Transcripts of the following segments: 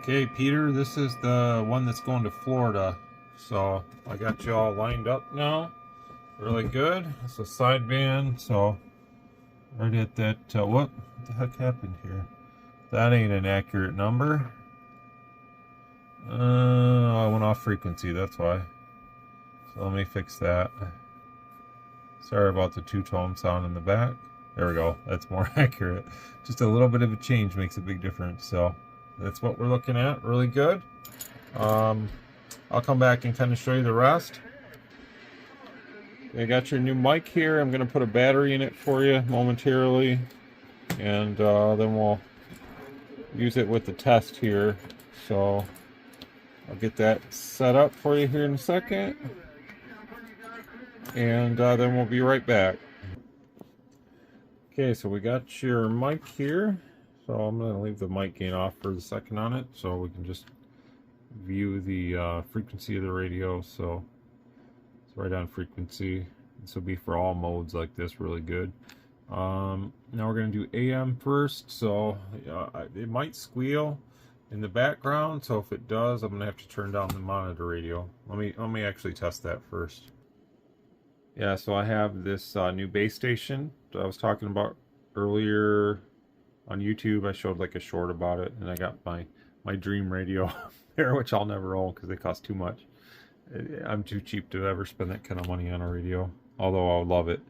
Okay, Peter, this is the one that's going to Florida. So I got you all lined up now. Really good. It's a sideband, so right at that, what the heck happened here? That ain't an accurate number. I went off frequency, that's why. So let me fix that. Sorry about the two-tone sound in the back. There we go, that's more accurate. Just a little bit of a change makes a big difference, so that's what we're looking at. Really good. I'll come back and kind of show you the rest. I got your new mic here. I'm going to put a battery in it for you momentarily, and then we'll use it with the test here. So I'll get that set up for you here in a second, and then we'll be right back. Okay, so we got your mic here. So I'm going to leave the mic gain off for the second on it, so we can just view the frequency of the radio. So it's right on frequency. This will be for all modes like this, really good. Now we're going to do AM first. So it might squeal in the background, so if it does, I'm going to have to turn down the monitor radio. Let me actually test that first. Yeah, so I have this new base station that I was talking about earlier on YouTube. I showed like a short about it, and I got my dream radio there, which I'll never own because they cost too much. I'm too cheap to ever spend that kind of money on a radio, although I would love it.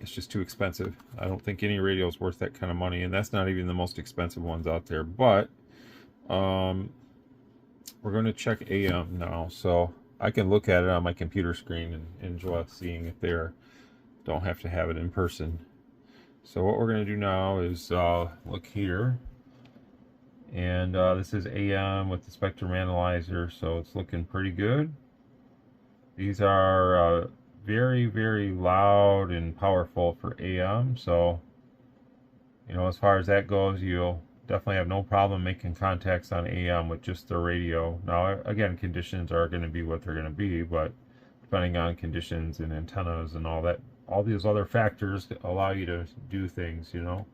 It's just too expensive. I don't think any radio is worth that kind of money, and that's not even the most expensive ones out there. But we're going to check AM now, so I can look at it on my computer screen and enjoy seeing it there. Don't have to have it in person. So what we're going to do now is look here, and this is AM with the spectrum analyzer, so it's looking pretty good. These are very, very loud and powerful for AM, so you know, as far as that goes, you'll definitely have no problem making contacts on AM with just the radio. Now again, conditions are going to be what they're going to be, but depending on conditions and antennas and all that, all these other factors allow you to do things, you know.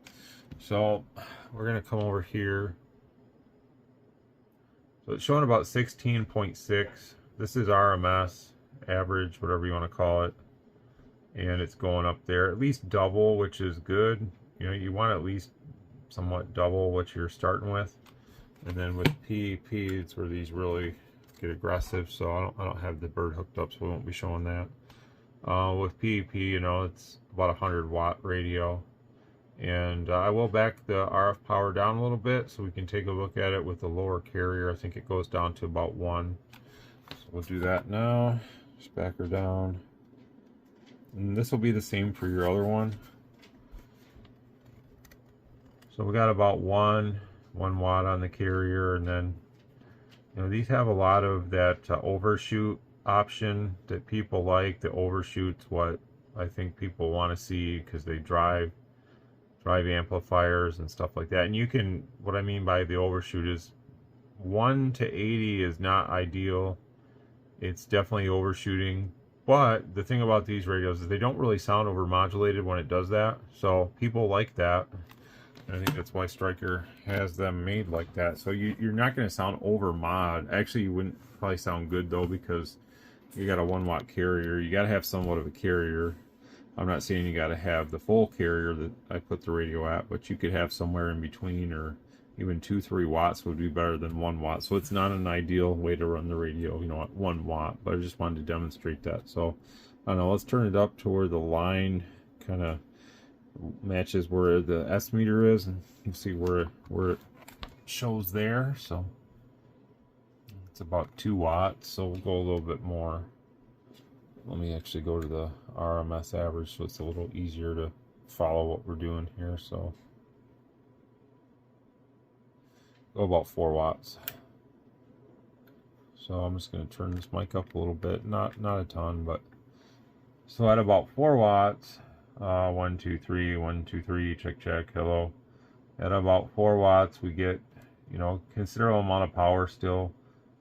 So we're going to come over here. So it's showing about 16.6. This is RMS, average, whatever you want to call it. And it's going up there, at least double, which is good. You know, you want at least somewhat double what you're starting with. And then with PEP, it's where these really get aggressive. So I don't have the bird hooked up, so we won't be showing that. With PEP, you know, it's about 100-watt radio. And I will back the RF power down a little bit so we can take a look at it with the lower carrier. I think it goes down to about 1. So we'll do that now. Just back her down. And this will be the same for your other one. So we got about 1 watt on the carrier, and then, you know, these have a lot of that overshoot option that people like. The overshoot's what I think people want to see because they drive amplifiers and stuff like that. And you can, what I mean by the overshoot is 1 to 80 is not ideal. It's definitely overshooting. But the thing about these radios is they don't really sound overmodulated when it does that. So people like that. And I think that's why Stryker has them made like that. So you're not going to sound over mod. Actually, you wouldn't probably sound good though, because you got a 1-watt carrier. You got to have somewhat of a carrier. I'm not saying you got to have the full carrier that I put the radio at, but you could have somewhere in between, or even 2-3 watts would be better than 1 watt. So it's not an ideal way to run the radio, you know, at 1 watt, but I just wanted to demonstrate that. So I don't know, let's turn it up to where the line kind of matches where the S meter is, and you can see where it shows there. So it's about 2 watts, so we'll go a little bit more. Let me actually go to the RMS average so it's a little easier to follow what we're doing here. So go about 4 watts. So I'm just going to turn this mic up a little bit, not a ton, but so at about 4 watts, 1 2 3 1 2 3, check, hello. At about 4 watts we get, you know, considerable amount of power still.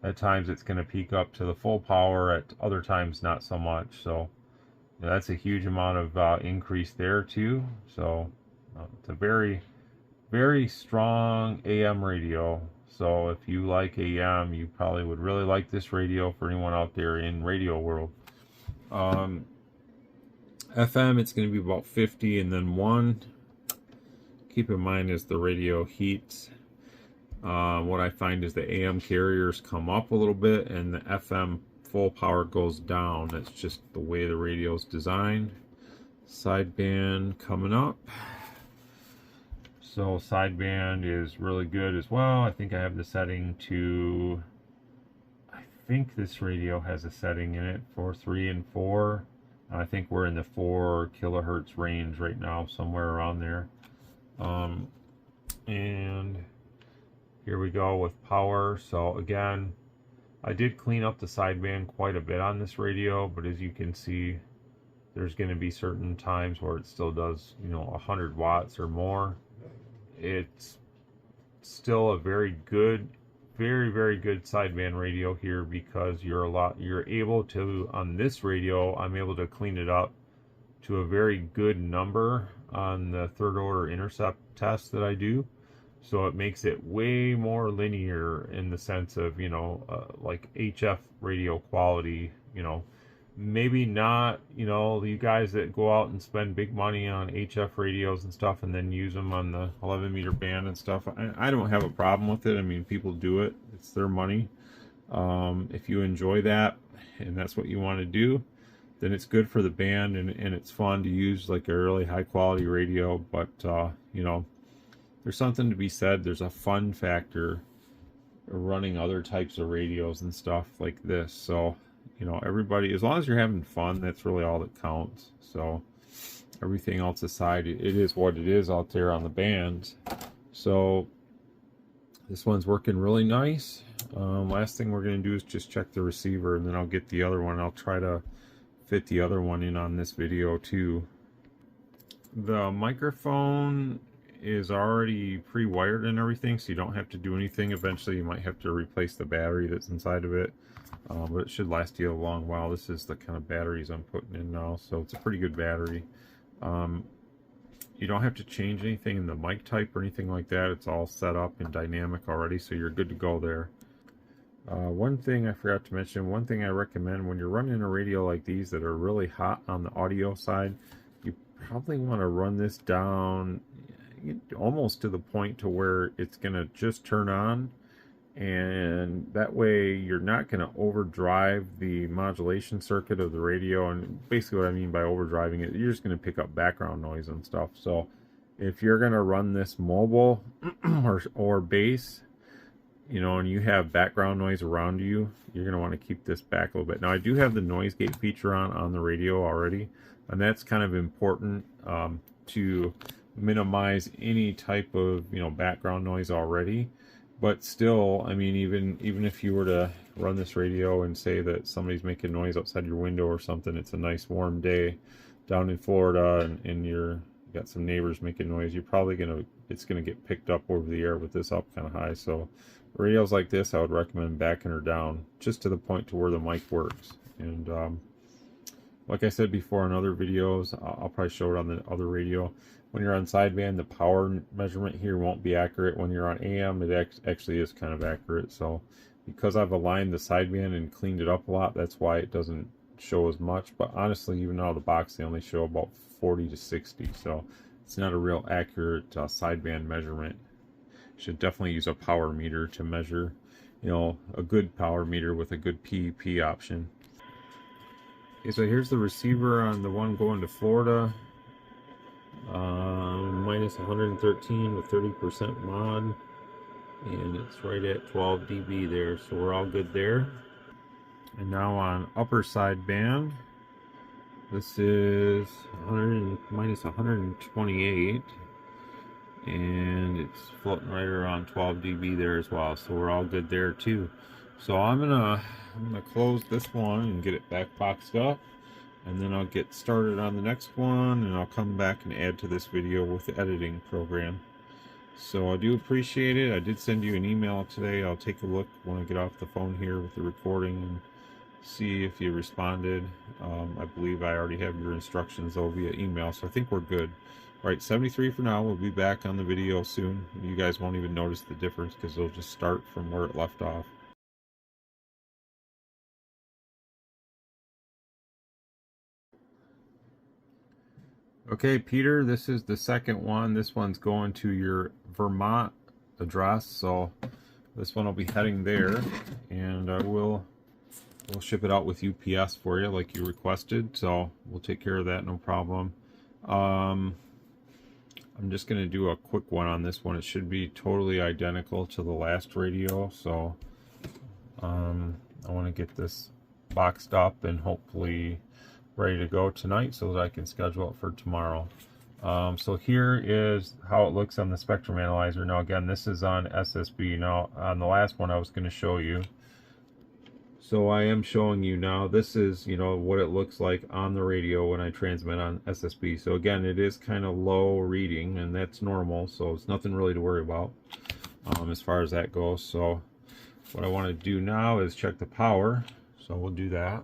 At times it's going to peak up to the full power, at other times not so much. So you know, that's a huge amount of increase there too. So it's a very, very strong AM radio. So if you like AM, you probably would really like this radio for anyone out there in radio world. FM, it's going to be about 50, and then 1. Keep in mind as the radio heats, what I find is the AM carriers come up a little bit and the FM full power goes down. That's just the way the radio is designed. Sideband coming up. So sideband is really good as well. I think I have the setting to, I think this radio has a setting in it for 3 and 4. I think we're in the 4 kilohertz range right now, somewhere around there. And here we go with power. So again, I did clean up the sideband quite a bit on this radio, but as you can see, there's going to be certain times where it still does, 100 watts or more. It's still a very good, very, very good sideband radio here, because you're able to, on this radio, I'm able to clean it up to a very good number on the third order intercept test that I do. So it makes it way more linear in the sense of, like HF radio quality, maybe not, you guys that go out and spend big money on HF radios and stuff and then use them on the 11 meter band and stuff. I don't have a problem with it. I mean, people do it. It's their money. If you enjoy that and that's what you want to do, then it's good for the band, and it's fun to use like a really high quality radio. But, there's something to be said. There's a fun factor running other types of radios and stuff like this. So, everybody, as long as you're having fun, that's really all that counts. So everything else aside, it is what it is out there on the bands. So this one's working really nice. Last thing we're going to do is just check the receiver, and then I'll get the other one. I'll try to fit the other one in on this video too. The microphone is already pre-wired and everything, so you don't have to do anything. Eventually you might have to replace the battery that's inside of it, but it should last you a long while. This is the kind of batteries I'm putting in now, so it's a pretty good battery. You don't have to change anything in the mic type or anything like that. It's all set up and dynamic already, so you're good to go there. One thing I forgot to mention, one thing I recommend when you're running a radio like these that are really hot on the audio side, you probably want to run this down almost to the point to where it's going to just turn on, and that way you're not going to overdrive the modulation circuit of the radio. And basically what I mean by overdriving it, you're just going to pick up background noise and stuff. So if you're going to run this mobile or bass, and you have background noise around you, you're going to want to keep this back a little bit. Now I do have the noise gate feature on the radio already, and that's kind of important to minimize any type of background noise already. But still, I mean, even if you were to run this radio and say that somebody's making noise outside your window or something, it's a nice warm day down in Florida, and you got some neighbors making noise, you're probably it's gonna get picked up over the air with this up kind of high. So radios like this, I would recommend backing her down just to the point to where the mic works. And like I said before in other videos, I'll probably show it on the other radio. When you're on sideband, the power measurement here won't be accurate. When you're on AM, it actually is kind of accurate. So because I've aligned the sideband and cleaned it up a lot, that's why it doesn't show as much. But honestly, even out of the box, they only show about 40 to 60. So it's not a real accurate sideband measurement. You should definitely use a power meter to measure, a good power meter with a good PEP option. Okay, so here's the receiver on the one going to Florida. Minus 113 with 30% mod, and it's right at 12 dB there, so we're all good there. And now on upper sideband, this is minus 128, and it's floating right around 12 dB there as well, so we're all good there too. So I'm gonna close this one and get it back boxed up, and then I'll get started on the next one, and I'll come back and add to this video with the editing program. So I do appreciate it. I did send you an email today. I'll take a look when I get off the phone here with the recording and see if you responded. I believe I already have your instructions though via email, so I think we're good. Right, 73 for now. We'll be back on the video soon. You guys won't even notice the difference because it'll just start from where it left off. Okay, Peter, this is the second one. This one's going to your Vermont address, so this one will be heading there, and we'll ship it out with UPS for you like you requested, so we'll take care of that, no problem. I'm just going to do a quick one on this one. It should be totally identical to the last radio, so I want to get this boxed up and hopefully ready to go tonight so that I can schedule it for tomorrow. So here is how it looks on the spectrum analyzer. Now again, this is on SSB. Now on the last one I was going to show you. So I am showing you now. This is, you know, what it looks like on the radio when I transmit on SSB. So again, it is kind of low reading, and that's normal. So it's nothing really to worry about as far as that goes. So what I want to do now is check the power. So we'll do that.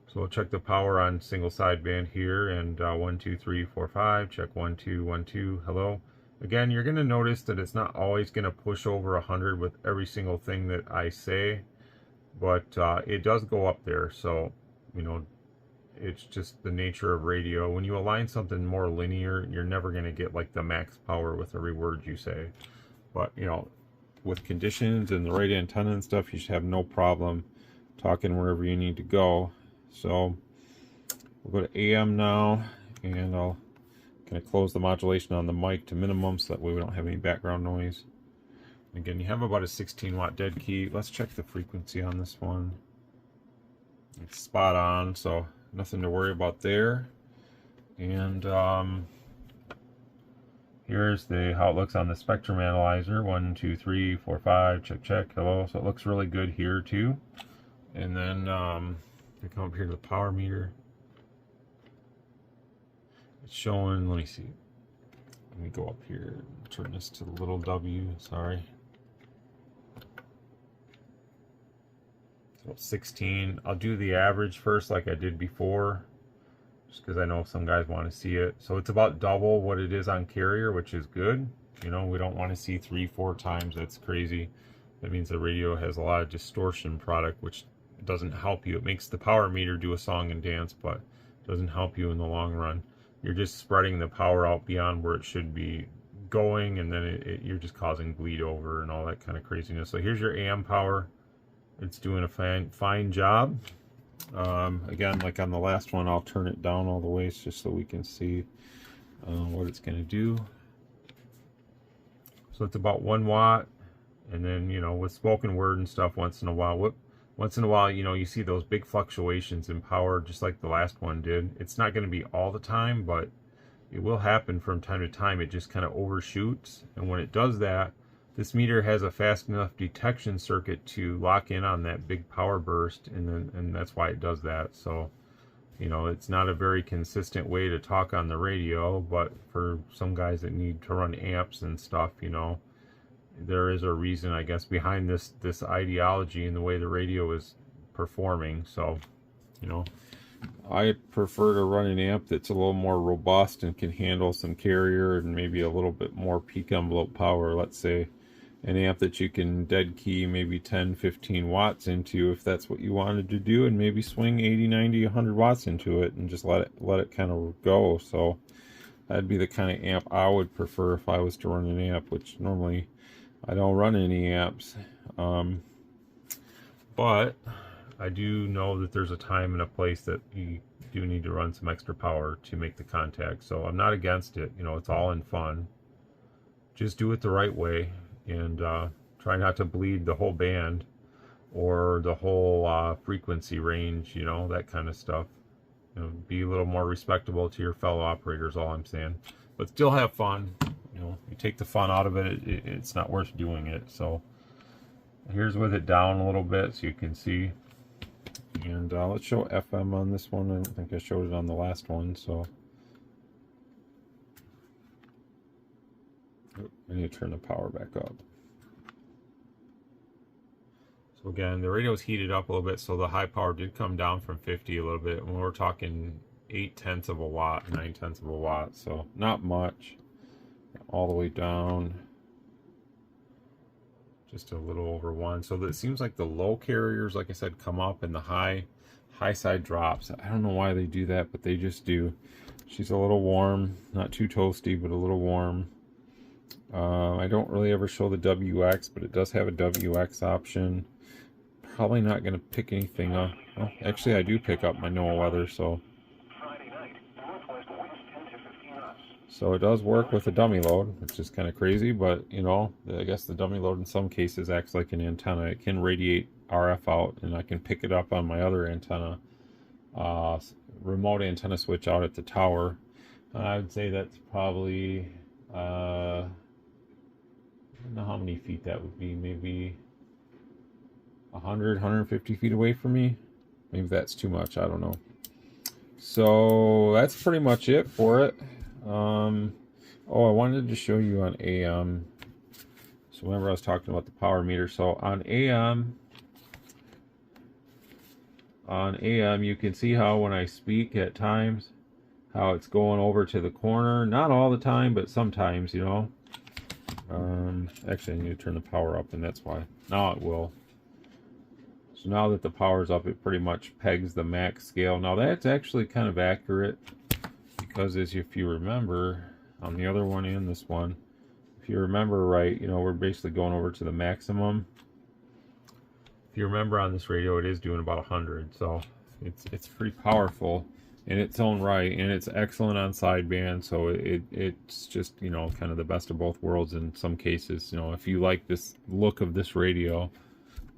So we'll check the power on single sideband here, and 1, 2, 3, 4, 5. Check 1, 2, 1, 2. Hello. Again, you're going to notice that it's not always going to push over 100 with every single thing that I say, but it does go up there. So, you know, it's just the nature of radio. When you align something more linear, you're never going to get like the max power with every word you say. But, you know, with conditions and the right antenna and stuff, you should have no problem talking wherever you need to go. So we'll go to AM now, and I'll kind of close the modulation on the mic to minimum so that way we don't have any background noise. And again, you have about a 16 watt dead key. Let's check the frequency on this one. It's spot on, so nothing to worry about there. And here's how it looks on the spectrum analyzer. 1, 2, 3, 4, 5. Check, check. Hello. So it looks really good here too. And then I come up here to the power meter. It's showing, let me see. Let me go up here and turn this to the little W, sorry. So 16. I'll do the average first like I did before, just because I know some guys want to see it. So it's about double what it is on carrier, which is good. You know, we don't want to see 3, 4 times. That's crazy. That means the radio has a lot of distortion product, which doesn't help you. It makes the power meter do a song and dance, but doesn't help you in the long run. You're just spreading the power out beyond where it should be going, and then you're just causing bleed over and all that kind of craziness. So here's your AM power. It's doing a fine job. Again, like on the last one, I'll turn it down all the way just so we can see what it's going to do. So it's about 1 watt, and then, you know, with spoken word and stuff, once in a while, you know, you see those big fluctuations in power, just like the last one did. It's not going to be all the time, but it will happen from time to time. It just kind of overshoots, and when it does that, this meter has a fast enough detection circuit to lock in on that big power burst, and that's why it does that. So, you know, it's not a very consistent way to talk on the radio, but for some guys that need to run amps and stuff, you know, there is a reason, I guess, behind this ideology and the way the radio is performing. So, you know, I prefer to run an amp that's a little more robust and can handle some carrier and maybe a little bit more peak envelope power. Let's say an amp that you can dead key maybe 10, 15 watts into, if that's what you wanted to do, and maybe swing 80, 90, 100 watts into it and just let it kind of go. So that'd be the kind of amp I would prefer if I was to run an amp, which normally I don't run any amps, but I do know that there's a time and a place that you do need to run some extra power to make the contact. So I'm not against it. You know, it's all in fun. Just do it the right way, and try not to bleed the whole band or the whole frequency range, you know, that kind of stuff. You know, be a little more respectable to your fellow operators, all I'm saying. But still have fun. You know, you take the fun out of it, it's not worth doing it. So here's with it down a little bit so you can see. And let's show FM on this one. I don't think I showed it on the last one, so I need to turn the power back up. So again, the radio's heated up a little bit, so the high power did come down from 50 a little bit. When we're talking 8/10 of a watt, 9/10 of a watt, so not much. All the way down, just a little over 1. So it seems like the low carriers, like I said, come up, and the high side drops. I don't know why they do that, but they just do. She's a little warm, not too toasty, but a little warm. I don't really ever show the WX, but it does have a WX option. Probably not going to pick anything up. Well, actually, I do pick up my NOAA weather, so it does work with a dummy load, which is kind of crazy, but you know, I guess the dummy load in some cases acts like an antenna. It can radiate RF out, and I can pick it up on my other antenna, remote antenna switch out at the tower. I would say that's probably, I don't know how many feet that would be, maybe 100, 150 feet away from me. Maybe that's too much, I don't know. So that's pretty much it for it. Oh, I wanted to show you on AM. So remember I was talking about the power meter. So on AM, you can see how when I speak at times, how it's going over to the corner. Not all the time, but sometimes, you know. Actually, I need to turn the power up, and that's why. Now it will. So now that the power's up, it pretty much pegs the max scale. Now that's actually kind of accurate, because as if you remember on the other one and this one, if you remember right, you know, we're basically going over to the maximum. If you remember on this radio, it is doing about 100, so it's pretty powerful in its own right, and it's excellent on sideband. So it's just, you know, kind of the best of both worlds in some cases. You know, if you like this look of this radio,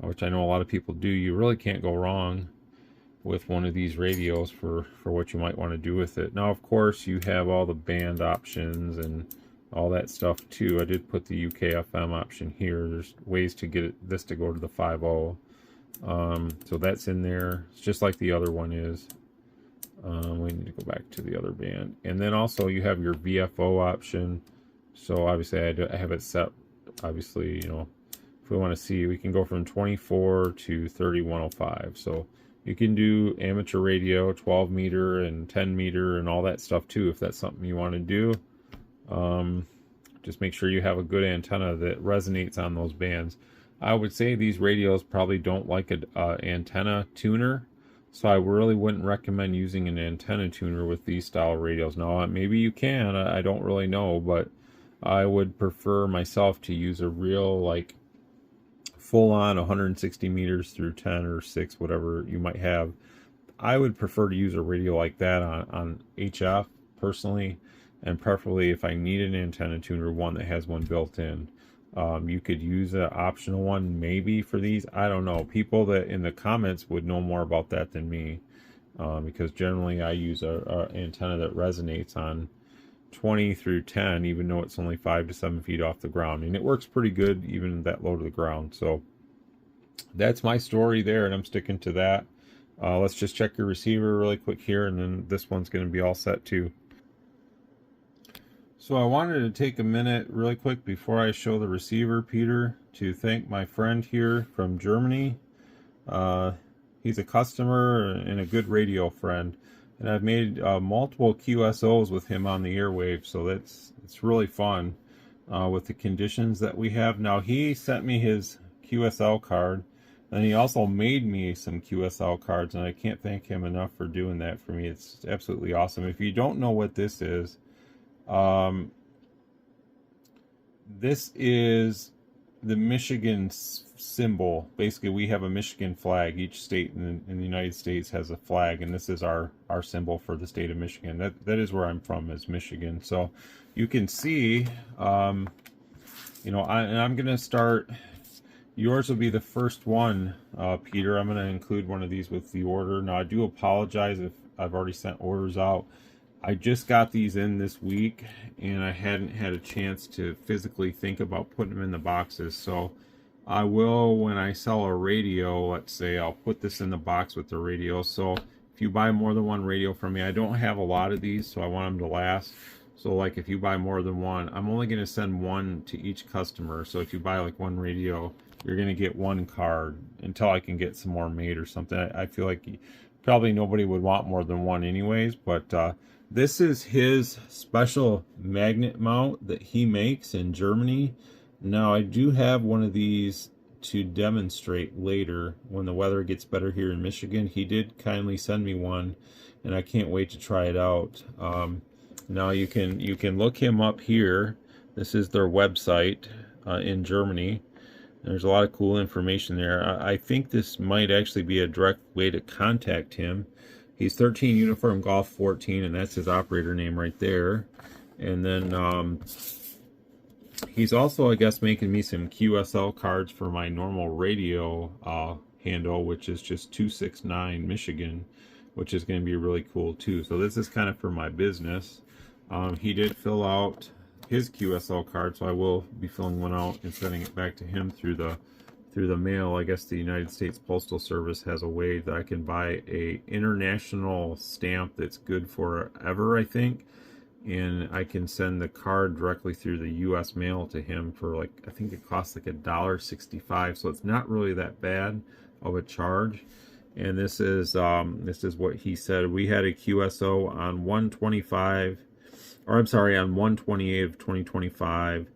which I know a lot of people do, you really can't go wrong with one of these radios for what you might want to do with it. Now, of course, you have all the band options and all that stuff too. I did put the UK FM option here. There's ways to get this to go to the 5.0. So that's in there. It's just like the other one is. We need to go back to the other band. And then also you have your VFO option. So obviously I have it set, obviously, you know, if we want to see, we can go from 24 to 3105. So you can do amateur radio, 12 meter and 10 meter and all that stuff too, if that's something you want to do. Just make sure you have a good antenna that resonates on those bands. I would say these radios probably don't like an antenna tuner, so I really wouldn't recommend using an antenna tuner with these style radios. Now, maybe you can, I don't really know, but I would prefer myself to use a real, like, full-on 160 meters through 10 or 6, whatever you might have. I would prefer to use a radio like that on HF personally, and preferably if I need an antenna tuner, one that has one built in. You could use an optional one maybe for these. I don't know. People that in the comments would know more about that than me, because generally I use a antenna that resonates on 20 through 10, even though it's only 5 to 7 feet off the ground, and it works pretty good even that low to the ground. So that's my story there, and I'm sticking to that. Let's just check your receiver really quick here, and then this one's going to be all set too. So I wanted to take a minute really quick before I show the receiver, Peter, to thank my friend here from Germany. He's a customer and a good radio friend, and I've made multiple QSOs with him on the airwaves, so it's really fun with the conditions that we have. Now, he sent me his QSL card, and he also made me some QSL cards, and I can't thank him enough for doing that for me. It's absolutely awesome. If you don't know what this is the Michigan symbol. Basically, we have a Michigan flag. Each state in the United States has a flag, and this is our symbol for the state of Michigan. That is where I'm from, is Michigan. So you can see, you know, I'm going to start. Yours will be the first one, Peter. I'm going to include one of these with the order. Now, I do apologize if I've already sent orders out. I just got these in this week, and I hadn't had a chance to physically think about putting them in the boxes. So I will, when I sell a radio, let's say, I'll put this in the box with the radio. So if you buy more than one radio from me, I don't have a lot of these, so I want them to last. So like if you buy more than one, I'm only going to send one to each customer. So if you buy like one radio, you're going to get one card until I can get some more made or something. I feel like probably nobody would want more than one anyways, but this is his special magnet mount that he makes in Germany. Now, I do have one of these to demonstrate later when the weather gets better here in Michigan. He did kindly send me one, and I can't wait to try it out. Now you can look him up here. This is their website in Germany. There's a lot of cool information there. I think this might actually be a direct way to contact him. He's 13 Uniform Golf 14, and that's his operator name right there. And then he's also, I guess, making me some QSL cards for my normal radio handle, which is just 269 Michigan, which is going to be really cool too. So this is kind of for my business. He did fill out his QSL card, so I will be filling one out and sending it back to him through the mail. I guess the United States Postal Service has a way that I can buy a international stamp that's good forever, I think, and I can send the card directly through the U.S. mail to him for, like, I think it costs like $1.65, so it's not really that bad of a charge. And this is what he said. We had a QSO on 125. Or I'm sorry, on 128 of 2025,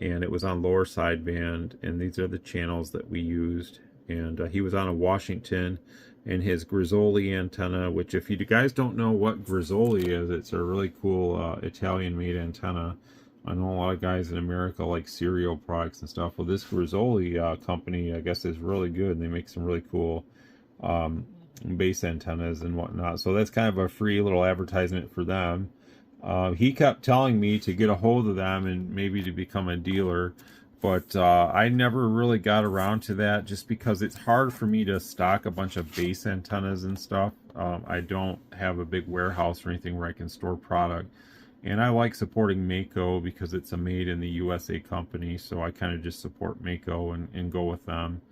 and it was on lower sideband, and these are the channels that we used. And he was on a Washington, and his Grizzoli antenna, which, if you guys don't know what Grizzoli is, it's a really cool Italian-made antenna. I know a lot of guys in America like cereal products and stuff. Well, this Grizzoli company, I guess, is really good. They make some really cool base antennas and whatnot. So that's kind of a free little advertisement for them. He kept telling me to get a hold of them and maybe to become a dealer, but I never really got around to that, just because it's hard for me to stock a bunch of base antennas and stuff. I don't have a big warehouse or anything where I can store product, and I like supporting Mako because it's a made in the USA company, so I kind of just support Mako and go with them.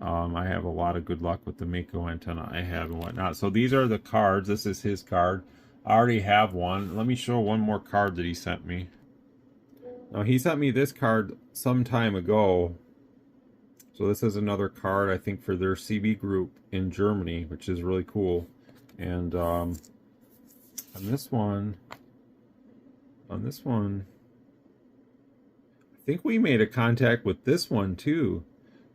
I have a lot of good luck with the Mako antenna I have and whatnot. So these are the cards. This is his card. I already have one. Let me show one more card that he sent me. Now, he sent me this card some time ago. So this is another card, I think, for their CB group in Germany, which is really cool. And on this one, I think we made a contact with this one too.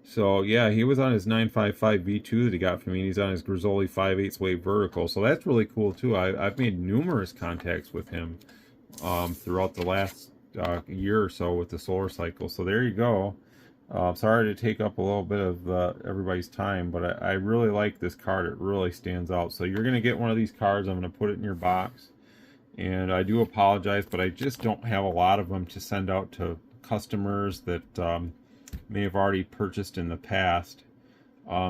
So yeah, he was on his 955 V2 that he got from me, and he's on his Grizzoli 5/8 wave vertical. So that's really cool too. I've made numerous contacts with him throughout the last year or so with the solar cycle. So there you go. Sorry to take up a little bit of everybody's time, but I really like this card. It really stands out. So you're going to get one of these cards. I'm going to put it in your box. And I do apologize, but I just don't have a lot of them to send out to customers that may have already purchased in the past,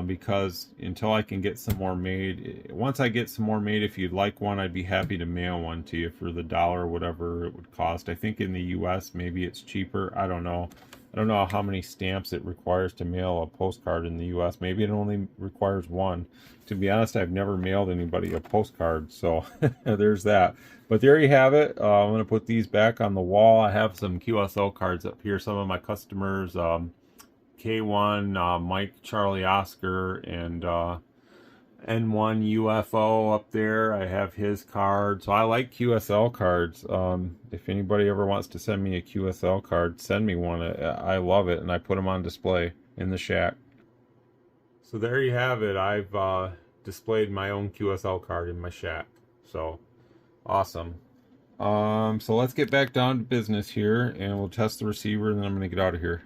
because until I can get some more made, once I get some more made, if you'd like one, I'd be happy to mail one to you for the $1 or whatever it would cost. I think in the US maybe it's cheaper. I don't know how many stamps it requires to mail a postcard in the US. Maybe it only requires one. To be honest, I've never mailed anybody a postcard, so there's that. But there you have it. I'm going to put these back on the wall. I have some QSL cards up here. Some of my customers, K1, Mike, Charlie, Oscar, and N1 UFO up there. I have his card. So I like QSL cards. If anybody ever wants to send me a QSL card, send me one. I love it, and I put them on display in the shack. So there you have it. I've displayed my own QSL card in my shack. So awesome. So let's get back down to business here, and we'll test the receiver, and then I'm going to get out of here.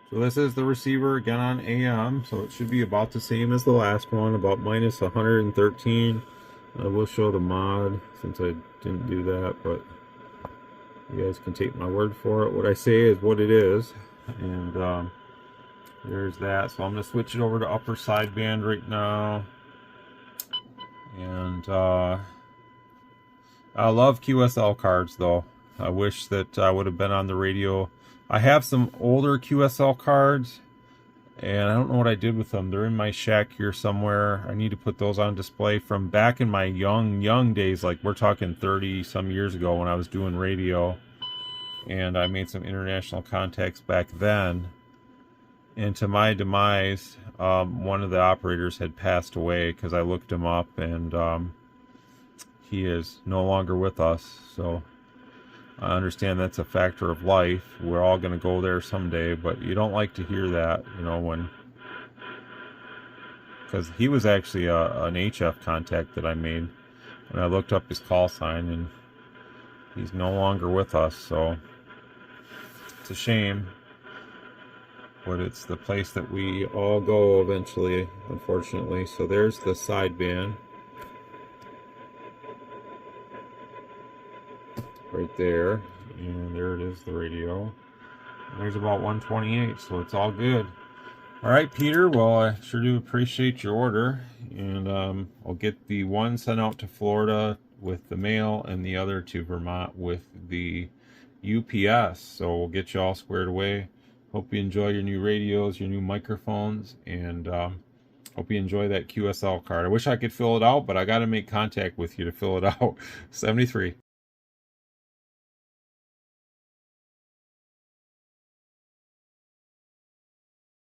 So this is the receiver again on AM, so it should be about the same as the last one, about minus 113. I will show the mod since I didn't do that, but you guys can take my word for it. What I say is what it is, and there's that. So I'm going to switch it over to upper sideband right now, and I love QSL cards though. I wish that I would have been on the radio. I have some older QSL cards, and I don't know what I did with them. They're in my shack here somewhere. I need to put those on display from back in my young days. Like, we're talking 30 some years ago when I was doing radio, and I made some international contacts back then. And to my demise, one of the operators had passed away because I looked him up, and he is no longer with us. So I understand that's a factor of life. We're all going to go there someday, but you don't like to hear that, you know, when, because he was actually an HF contact that I made, and I looked up his call sign, and he's no longer with us. So it's a shame, but it's the place that we all go eventually, unfortunately. So there's the sideband right there, and there it is, the radio. There's about 128, so it's all good. All right, Peter, well, I sure do appreciate your order, and I'll get the one sent out to Florida with the mail and the other to Vermont with the UPS. So we'll get you all squared away. Hope you enjoy your new radios, your new microphones, and hope you enjoy that QSL card. I wish I could fill it out, but I got to make contact with you to fill it out. 73.